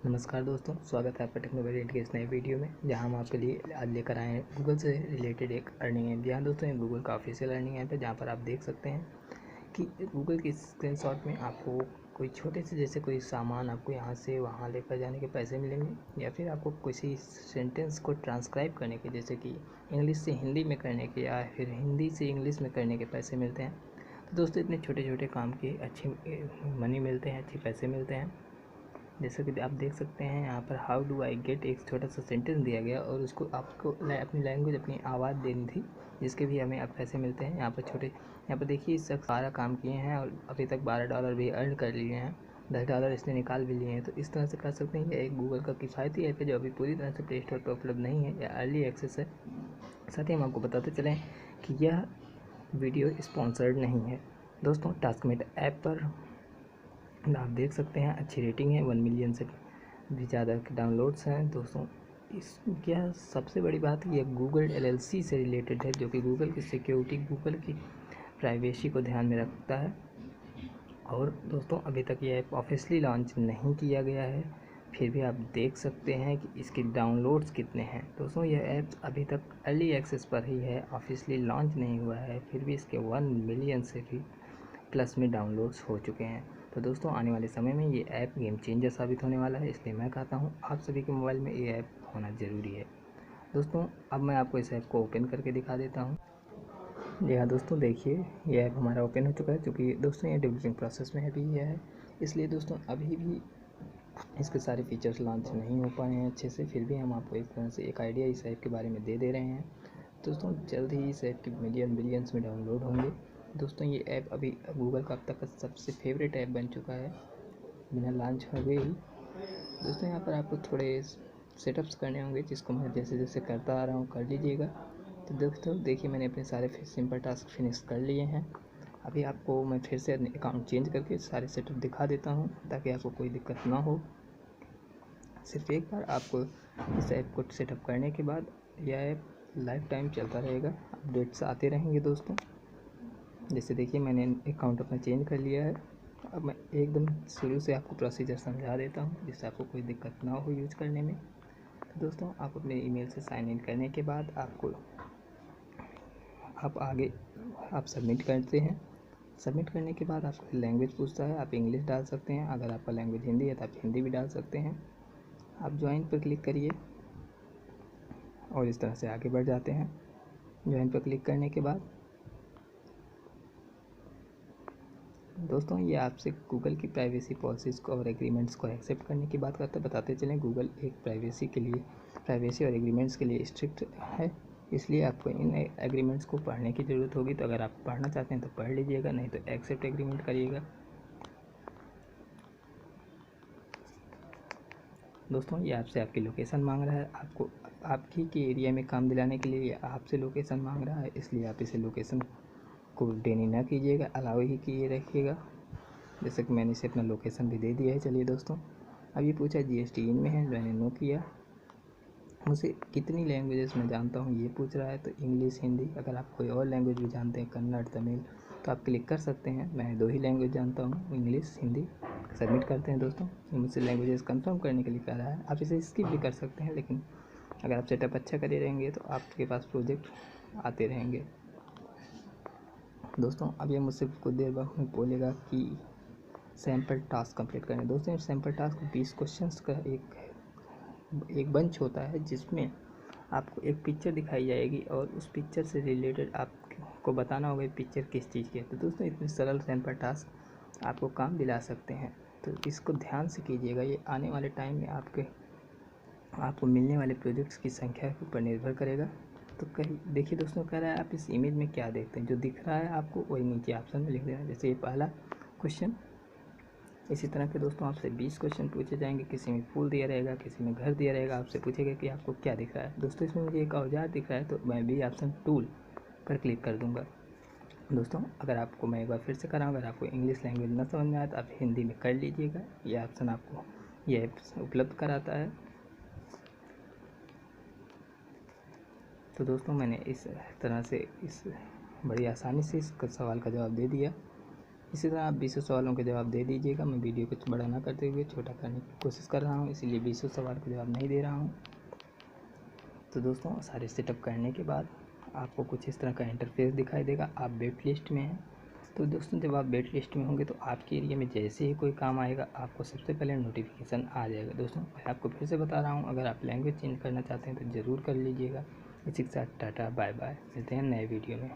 नमस्कार दोस्तों, स्वागत है आपका टेक्नो वेरिएंट के इस नए वीडियो में, जहां हम आपके लिए आज लेकर आए हैं गूगल से रिलेटेड एक अर्निंग ऐप। जहां दोस्तों ये गूगल का ऑफिशियल अर्निंग ऐप है, जहां पर आप देख सकते हैं कि गूगल की स्क्रीनशॉट में आपको कोई छोटे से जैसे कोई सामान आपको यहाँ से वहाँ लेकर जाने के पैसे मिलेंगे, या फिर आपको किसी सेंटेंस को ट्रांसक्राइब करने के, जैसे कि इंग्लिश से हिंदी में करने के या फिर हिंदी से इंग्लिश में करने के पैसे मिलते हैं। तो दोस्तों इतने छोटे छोटे काम के अच्छी मनी मिलते हैं, अच्छे पैसे मिलते हैं। जैसा कि आप देख सकते हैं यहाँ पर हाउ डू आई गेट एक छोटा सा सेंटेंस दिया गया और उसको आपको अपनी लैंग्वेज, अपनी आवाज़ देनी थी, जिसके भी हमें अब पैसे मिलते हैं। यहाँ पर देखिए, इस सारा काम किए हैं और अभी तक $12 भी अर्न कर लिए हैं, $10 इसने निकाल भी लिए हैं। तो इस तरह से कर सकते हैं। ये एक गूगल का किफ़ायती ऐप है जो अभी पूरी तरह से प्ले स्टोर पर उपलब्ध नहीं है, या अर्ली एक्सेस है। साथ ही हम आपको बताते चलें कि यह वीडियो स्पॉन्सर्ड नहीं है। दोस्तों टास्कमेट ऐप पर आप देख सकते हैं अच्छी रेटिंग है, 1 मिलियन से भी ज़्यादा के डाउनलोड्स हैं। दोस्तों इस क्या सबसे बड़ी बात है, ये गूगल LLC से रिलेटेड है, जो कि गूगल की सिक्योरिटी, गूगल की प्राइवेसी को ध्यान में रखता है। और दोस्तों अभी तक ये ऐप ऑफिशियली लॉन्च नहीं किया गया है, फिर भी आप देख सकते हैं कि इसके डाउनलोड्स कितने हैं। दोस्तों यह ऐप अभी तक अर्ली एक्सेस पर ही है, ऑफिशियली लॉन्च नहीं हुआ है, फिर भी इसके 1 मिलियन से भी प्लस में डाउनलोड्स हो चुके हैं। तो दोस्तों आने वाले समय में ये ऐप गेम चेंजर साबित होने वाला है, इसलिए मैं कहता हूँ आप सभी के मोबाइल में ये ऐप होना ज़रूरी है। दोस्तों अब मैं आपको इस ऐप को ओपन करके दिखा देता हूँ। जी हाँ दोस्तों, देखिए ये ऐप हमारा ओपन हो चुका है, क्योंकि दोस्तों ये डेवलपिंग प्रोसेस में अभी है, इसलिए दोस्तों अभी भी इसके सारे फीचर्स लॉन्च नहीं हो पाए हैं अच्छे से। फिर भी हम आपको एक तरह से एक आइडिया इस ऐप के बारे में दे रहे हैं। दोस्तों जल्द ही इस ऐप के मिलियन बिलियंस में डाउनलोड होंगे। दोस्तों ये ऐप अभी गूगल का अब तक का सबसे फेवरेट ऐप बन चुका है बिना लॉन्च हुए ही। दोस्तों यहाँ पर आपको थोड़े सेटअप्स करने होंगे, जिसको मैं जैसे जैसे करता आ रहा हूँ कर लीजिएगा। तो दोस्तों देखिए, मैंने अपने सारे सिंपल टास्क फिनिश कर लिए हैं। अभी आपको मैं फिर से अकाउंट चेंज करके सारे सेटअप दिखा देता हूँ, ताकि आपको कोई दिक्कत ना हो। सिर्फ एक बार आपको इस ऐप को सेटअप करने के बाद यह ऐप लाइफ टाइम चलता रहेगा, अपडेट्स आते रहेंगे। दोस्तों जैसे देखिए, मैंने अकाउंट अपना चेंज कर लिया है। अब मैं एकदम शुरू से आपको प्रोसीजर समझा देता हूँ, जिससे आपको कोई दिक्कत ना हो यूज करने में। तो दोस्तों आप अपने ईमेल से साइन इन करने के बाद आप आगे सबमिट करते हैं। सबमिट करने के बाद आपको लैंग्वेज पूछता है, आप इंग्लिश डाल सकते हैं, अगर आपका लैंग्वेज हिंदी है तो आप हिंदी भी डाल सकते हैं। आप ज्वाइन पर क्लिक करिए और इस तरह से आगे बढ़ जाते हैं। ज्वाइन पर क्लिक करने के बाद दोस्तों ये आपसे गूगल की प्राइवेसी पॉलिसीज़ को और एग्रीमेंट्स को एक्सेप्ट करने की बात करते हैं। बताते चलें, गूगल एक प्राइवेसी और एग्रीमेंट्स के लिए स्ट्रिक्ट है, इसलिए आपको इन एग्रीमेंट्स को पढ़ने की ज़रूरत होगी। तो अगर आप पढ़ना चाहते हैं तो पढ़ लीजिएगा, नहीं तो एक्सेप्ट एग्रीमेंट करिएगा। दोस्तों ये आपसे आपकी लोकेशन मांग रहा है, आपको आपकी के एरिया में काम दिलाने के लिए आपसे लोकेशन मांग रहा है, इसलिए आप इसे लोकेशन को देनी ना कीजिएगा, अलाउ ही किए रखिएगा। जैसे कि मैंने इसे अपना लोकेशन भी दे दिया है। चलिए दोस्तों, अब ये पूछा GST इन में है, मैंने नो किया। मुझसे कितनी लैंग्वेजेस मैं जानता हूँ ये पूछ रहा है, तो इंग्लिश, हिंदी। अगर आप कोई और लैंग्वेज भी जानते हैं, कन्नड़, तमिल, तो आप क्लिक कर सकते हैं। मैं 2 ही लैंग्वेज जानता हूँ, इंग्लिश, हिंदी। सबमिट करते हैं। दोस्तों ये मुझसे लैंग्वेजेस कंफर्म करने के लिए कह रहा है, आप इसे स्किप भी कर सकते हैं, लेकिन अगर आप सेटअप अच्छा करे रहेंगे तो आपके पास प्रोजेक्ट आते रहेंगे। दोस्तों अब ये मुझसे कुछ देर बाद में बोलेगा कि सैम्पल टास्क कंप्लीट करें। दोस्तों सैम्पल टास्क 20 क्वेश्चंस का एक बंच होता है, जिसमें आपको एक पिक्चर दिखाई जाएगी और उस पिक्चर से रिलेटेड आपको बताना होगा पिक्चर किस चीज़ की है। तो दोस्तों इतने सरल सैम्पल टास्क आपको काम दिला सकते हैं, तो इसको ध्यान से कीजिएगा। ये आने वाले टाइम में आपको मिलने वाले प्रोजेक्ट्स की संख्या के ऊपर निर्भर करेगा। तो कहीं देखिए दोस्तों, कह रहा है आप इस इमेज में क्या देखते हैं, जो दिख रहा है आपको वही नीचे ऑप्शन में लिख देना। जैसे ये पहला क्वेश्चन, इसी तरह के दोस्तों आपसे 20 क्वेश्चन पूछे जाएंगे। किसी में फूल दिया रहेगा, किसी में घर दिया रहेगा, आपसे पूछेगा कि आपको क्या दिख रहा है। दोस्तों इसमें मुझे एक औजार दिख रहा है, तो मैं भी ऑप्शन टूल पर क्लिक कर दूंगा। दोस्तों अगर आपको, मैं एक बार फिर से कर रहा हूँ, अगर आपको इंग्लिश लैंग्वेज ना समझ में आए तो आप हिंदी में कर लीजिएगा, ये ऑप्शन आपको ये ऐप उपलब्ध कराता है। तो दोस्तों मैंने इस तरह से इस बड़ी आसानी से इस सवाल का जवाब दे दिया। इसी तरह आप 20 सवालों के जवाब दे दीजिएगा। मैं वीडियो को बड़ा ना करते हुए छोटा करने की कोशिश कर रहा हूँ, इसीलिए 20 सवाल के जवाब नहीं दे रहा हूँ। तो दोस्तों सारे सेटअप करने के बाद आपको कुछ इस तरह का इंटरफेस दिखाई देगा। आप वेट लिस्ट में हैं। तो दोस्तों जब आप वेट लिस्ट में होंगे तो आपके एरिया में जैसे ही कोई काम आएगा आपको सबसे पहले नोटिफिकेशन आ जाएगा। दोस्तों मैं आपको फिर से बता रहा हूँ, अगर आप लैंग्वेज चेंज करना चाहते हैं तो ज़रूर कर लीजिएगा। इसी के साथ टाटा बाय बाय, मिलते हैं नए वीडियो में।